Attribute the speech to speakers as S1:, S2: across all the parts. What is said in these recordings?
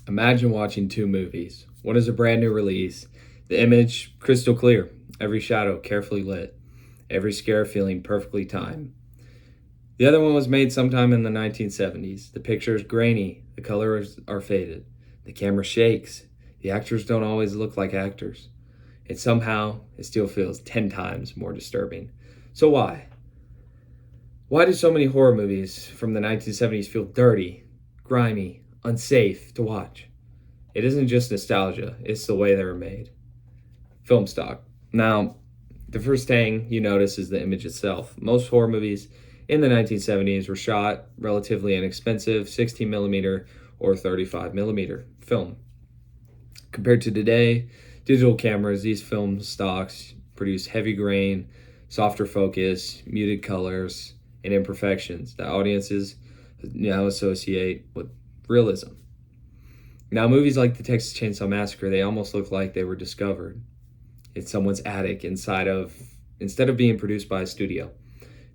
S1: Imagine watching two movies. One is a brand new release, the image crystal clear, every shadow carefully lit, every scare feeling perfectly timed. The other one was made sometime in the 1970s. The picture is grainy, the colors are faded, the camera shakes, the actors don't always look like actors. And somehow, it still feels 10 times more disturbing. So why? Why do so many horror movies from the 1970s feel dirty, grimy, unsafe to watch? It isn't just nostalgia, it's the way they were made. Film stock. Now, the first thing you notice is the image itself. Most horror movies in the 1970s were shot relatively inexpensive 16 millimeter or 35 millimeter film. Compared to today, digital cameras, these film stocks produce heavy grain, softer focus, muted colors, and imperfections that audiences now associate with realism. Now, movies like The Texas Chainsaw Massacre, they almost look like they were discovered in someone's attic instead of being produced by a studio.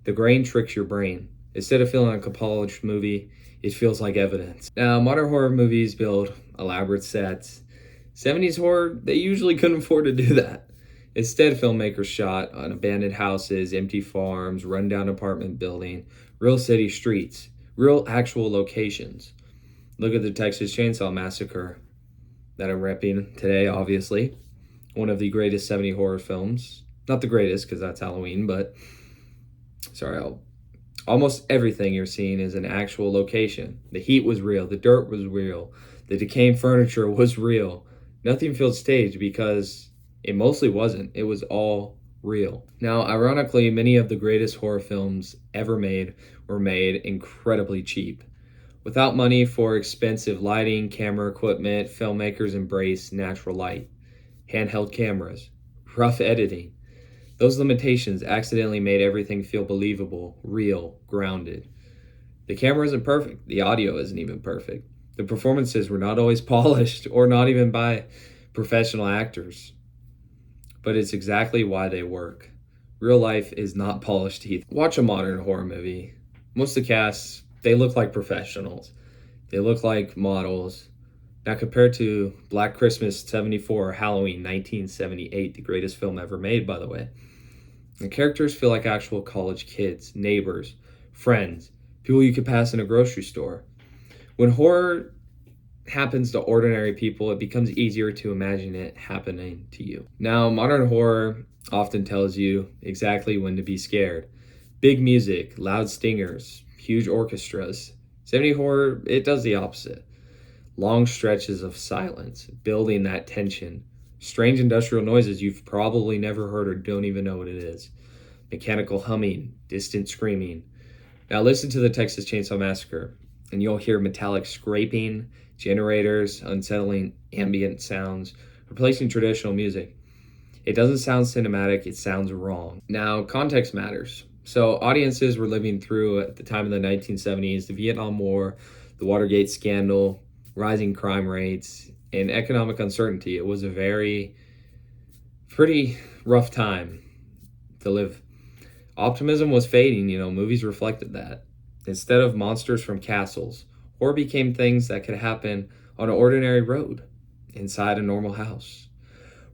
S1: The grain tricks your brain. Instead of feeling like a polished movie, it feels like evidence. Now, modern horror movies build elaborate sets. 70s horror, they usually couldn't afford to do that. Instead, filmmakers shot on abandoned houses, empty farms, rundown apartment building, real city streets, real actual locations. Look at the Texas Chainsaw Massacre that I'm repping today, obviously. One of the greatest 70 horror films. Not the greatest, because that's Halloween, but almost everything you're seeing is an actual location. The heat was real, the dirt was real, the decaying furniture was real. Nothing feels staged because it mostly wasn't. It was all real. Now, ironically, many of the greatest horror films ever made were made incredibly cheap. Without money for expensive lighting, camera equipment, filmmakers embrace natural light, handheld cameras, rough editing. Those limitations accidentally made everything feel believable, real, grounded. The camera isn't perfect. The audio isn't even perfect. The performances were not always polished or not even by professional actors. But it's exactly why they work. Real life is not polished either. Watch a modern horror movie. Most of the casts, they look like professionals. They look like models. Now, compared to Black Christmas 74 or Halloween 1978, the greatest film ever made, by the way, the characters feel like actual college kids, neighbors, friends, people you could pass in a grocery store. When horror happens to ordinary people, it becomes easier to imagine it happening to you. Now, modern horror often tells you exactly when to be scared. Big music, loud stingers, huge orchestras. 70 horror, it does the opposite. Long stretches of silence, building that tension. Strange industrial noises you've probably never heard or don't even know what it is. Mechanical humming, distant screaming. Now listen to the Texas Chainsaw Massacre, and you'll hear metallic scraping, generators, unsettling ambient sounds, replacing traditional music. It doesn't sound cinematic, it sounds wrong. Now, context matters. So, audiences were living through, at the time of the 1970s, the Vietnam War, the Watergate scandal, rising crime rates, and economic uncertainty. It was a pretty rough time to live. Optimism was fading, movies reflected that. Instead of monsters from castles, horror became things that could happen on an ordinary road, inside a normal house,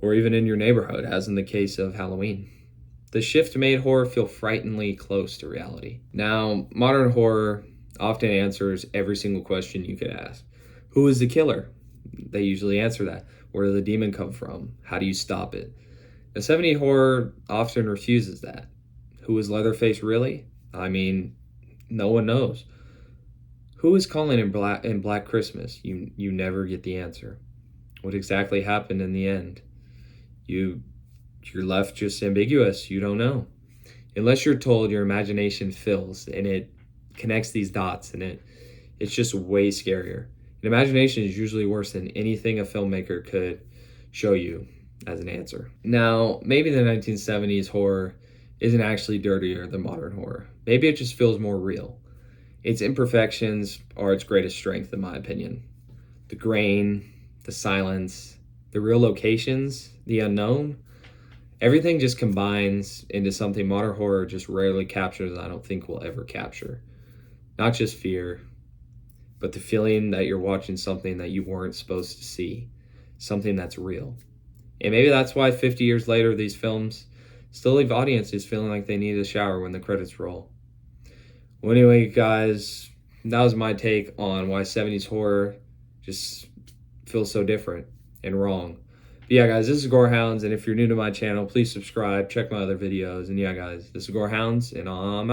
S1: or even in your neighborhood, as in the case of Halloween. The shift made horror feel frighteningly close to reality. Now, modern horror often answers every single question you could ask. Who is the killer? They usually answer that. Where did the demon come from? How do you stop it? The 70s horror often refuses that. Who is Leatherface really? I mean, no one knows. Who is Colin in Black Christmas? You never get the answer. What exactly happened in the end? You're left just ambiguous. You don't know. Unless you're told, your imagination fills and it connects these dots, and it's just way scarier. And imagination is usually worse than anything a filmmaker could show you as an answer. Now, maybe the 1970s horror isn't actually dirtier than modern horror. Maybe it just feels more real. Its imperfections are its greatest strength, in my opinion. The grain, the silence, the real locations, the unknown, everything just combines into something modern horror just rarely captures, and I don't think will ever capture. Not just fear, but the feeling that you're watching something that you weren't supposed to see, something that's real. And maybe that's why 50 years later, these films still leave audiences feeling like they need a shower when the credits roll. Well, anyway, guys, that was my take on why 70s horror just feels so different and wrong. But yeah, guys, this is Gorehounds, and if you're new to my channel, please subscribe, check my other videos, and yeah, guys, this is Gorehounds, and I'm